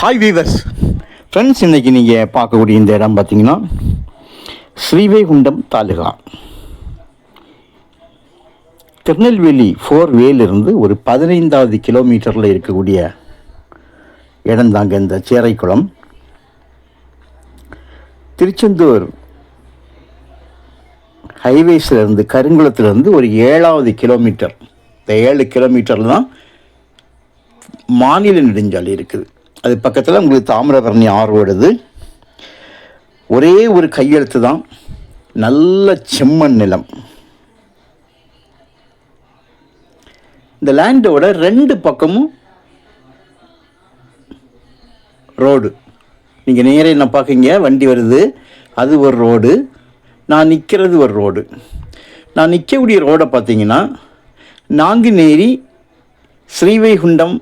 Hi viewers friends, இன்றைக்கி நீங்கள் பார்க்கக்கூடிய இந்த இடம் பார்த்திங்கன்னா ஸ்ரீவைகுண்டம் தாலுகா திருநெல்வேலி 4வேலிருந்து ஒரு 15வது கிலோமீட்டரில் இருக்கக்கூடிய இடம் தாங்க இந்த சேரைக்குளம். திருச்செந்தூர் ஹைவேஸிலேருந்து கருங்குளத்துலேருந்து ஒரு 7வது கிலோமீட்டர், இந்த 7 கிலோமீட்டரில் தான் மாநில நெடுஞ்சாலை இருக்குது. அது பக்கத்தில் உங்களுக்கு தாமிரபரணி ஆறு ஓடுது. ஒரே ஒரு கையெழுத்து தான், நல்ல செம்மண் நிலம். இந்த லேண்டோட 2 பக்கமும் ரோடு. நீங்கள் நேரே என்ன பார்க்குறீங்க, வண்டி வருது, அது ஒரு ரோடு, நான் நிற்கிறது ஒரு ரோடு. நான் நிற்கக்கூடிய ரோடை பார்த்தீங்கன்னா நாங்குநேரி ஸ்ரீவைகுண்டம்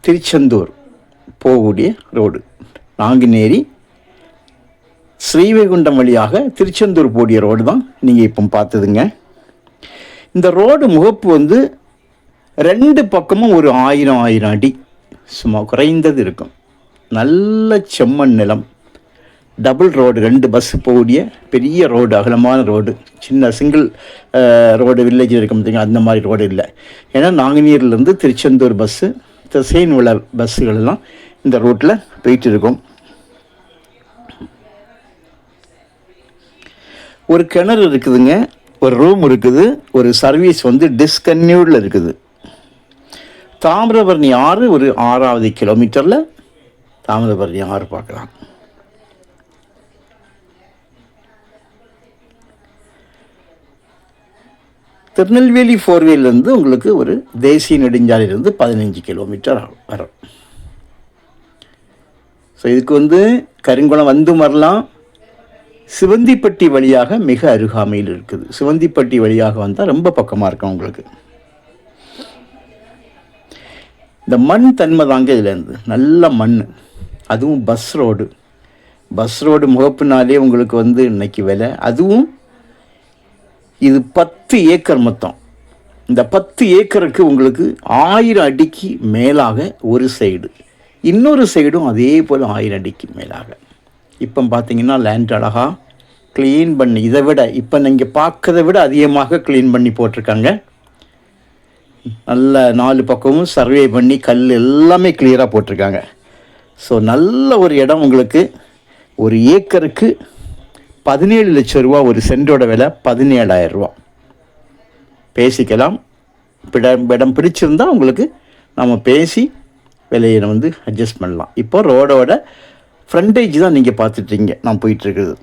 திருச்செந்தூர் போகக்கூடிய ரோடு. நாங்குநேரி ஸ்ரீவைகுண்டம் வழியாக திருச்செந்தூர் போடிய ரோடு தான் நீங்கள் இப்போ பார்த்ததுங்க. இந்த ரோடு முகப்பு 2 பக்கமும் ஒரு 1000 அடி சும்மா குறைந்தது இருக்கும். நல்ல செம்மண் நிலம், டபுள் ரோடு, 2 பஸ்ஸு போகக்கூடிய பெரிய ரோடு, அகலமான ரோடு. சின்ன சிங்கிள் ரோடு வில்லேஜில் இருக்க முடியுங்க, அந்த மாதிரி ரோடு இல்லை. ஏன்னா நாங்குநேரிலேருந்து திருச்செந்தூர் பஸ்ஸு, திசைன் உள்ள பஸ்ஸுகள் எல்லாம் இந்த ரோட்டில் போயிட்டு இருக்கும். ஒரு கிணறு இருக்குதுங்க, ஒரு ரூம் இருக்குது, ஒரு சர்வீஸ் டிஸ்கன்யூடில் இருக்குது. தாமிரபரணி ஆறு ஒரு 6வது கிலோமீட்டரில் தாமிரபரணி ஆறு பார்க்கலாம். திருநெல்வேலி 4வேலிருந்து உங்களுக்கு ஒரு தேசிய நெடுஞ்சாலையிலிருந்து 15 கிலோமீட்டர் வரும். ஸோ இதுக்கு கருங்குளம் வரலாம். சிவந்திப்பட்டி வழியாக மிக அருகாமையில் இருக்குது. சிவந்திப்பட்டி வழியாக வந்தால் ரொம்ப பக்கமாக இருக்கும் உங்களுக்கு. இந்த மண் தன்மை தாங்க இதுலேருந்து நல்ல மண், அதுவும் பஸ் ரோடு முகப்புனாலே உங்களுக்கு இன்னைக்கு விலை. அதுவும் இது 10 ஏக்கர் மொத்தம். இந்த 10 ஏக்கருக்கு உங்களுக்கு 1000 அடிக்கு மேலாக ஒரு சைடு, இன்னொரு சைடும் அதே போல் 1000 அடிக்கு மேலாக. இப்போ பார்த்தீங்கன்னா லேண்ட் அழகாக க்ளீன் பண்ணி, இதை விட இப்போ நீங்கள் பார்க்கறத விட அதிகமாக க்ளீன் பண்ணி போட்டிருக்காங்க. நல்ல 4 பக்கமும் சர்வே பண்ணி கல் எல்லாமே கிளியராக போட்டிருக்காங்க. ஸோ நல்ல ஒரு இடம் உங்களுக்கு. ஒரு ஏக்கருக்கு 17 லட்சம் ரூபா, ஒரு சென்டோட விலை 17,000 ரூபா. பேசிக்கலாம். இடம் பிடிச்சிருந்தா உங்களுக்கு நம்ம பேசி விலையை அட்ஜஸ்ட் பண்ணலாம். இப்போ ரோடோட ஃப்ரண்டேஜ் தான் நீங்கள் பார்த்துட்டீங்க, நான் போயிட்டுருக்குது.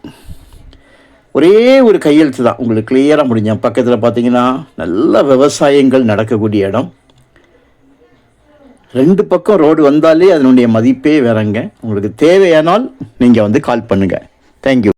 ஒரே ஒரு கையெழுத்து தான் உங்களுக்கு கிளியராக முடிஞ்ச. பக்கத்தில் பார்த்தீங்கன்னா நல்ல விவசாயங்கள் நடக்கக்கூடிய இடம். 2 பக்கம் ரோடு வந்தாலே அதனுடைய மதிப்பே வேறங்க. உங்களுக்கு தேவையானால் நீங்கள் கால் பண்ணுங்கள். தேங்க்யூ.